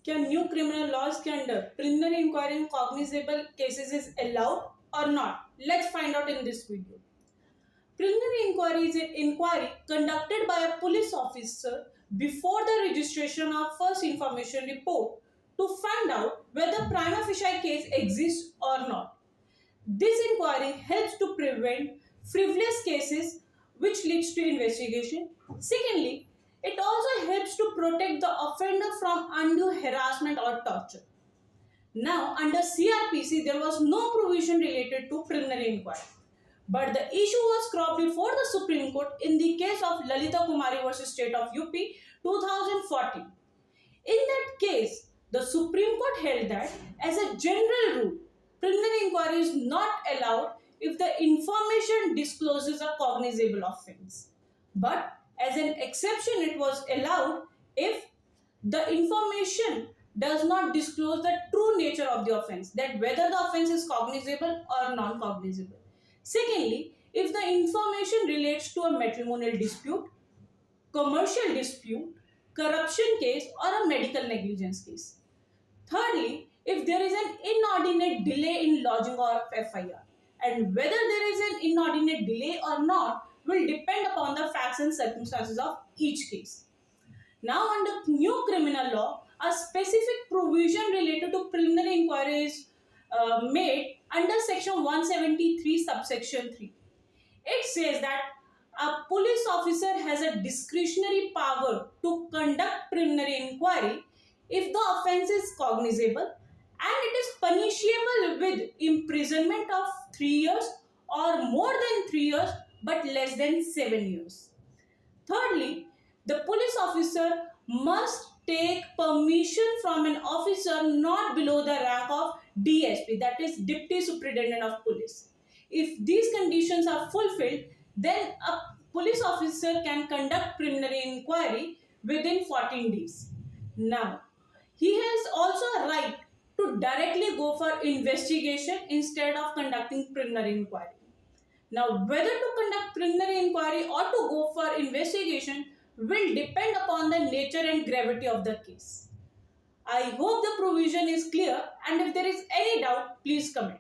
क्या new criminal laws के under preliminary inquiry in cognizable cases is allowed और not? Let's find out in this video. Preliminary inquiry is an inquiry conducted by a police officer before the registration of first information report to find out whether prima facie case exists or not. This inquiry helps to prevent frivolous cases which leads to investigation. Secondly, it also helps to protect the offender from undue harassment or torture. Now, under CRPC, there was no provision related to preliminary inquiry. But the issue was cropped before the Supreme Court in the case of Lalita Kumari versus State of UP 2014. In that case, the Supreme Court held that as a general rule, preliminary inquiry is not allowed if the information discloses a cognizable offense. But as an exception, it was allowed if the information does not disclose the true nature of the offense, that whether the offense is cognizable or non-cognizable. Secondly, if the information relates to a matrimonial dispute, commercial dispute, corruption case, or a medical negligence case. Thirdly, if there is an inordinate delay in lodging of FIR, and whether there is an inordinate delay or not will depend upon the facts and circumstances of each case. Now, under new criminal law, a specific provision related to preliminary inquiry is made under section 173 subsection 3. It says that a police officer has a discretionary power to conduct preliminary inquiry if the offense is cognizable and it is punishable with imprisonment of 3 years or more than 3 years but less than 7 years. Thirdly, the police officer must take permission from an officer not below the rank of DSP, that is Deputy Superintendent of Police. If these conditions are fulfilled, then a police officer can conduct preliminary inquiry within 14 days. Now, he has also a right to directly go for investigation instead of conducting preliminary inquiry. Now, whether to conduct preliminary inquiry or to go for investigation will depend upon the nature and gravity of the case. I hope the provision is clear, and if there is any doubt, please comment.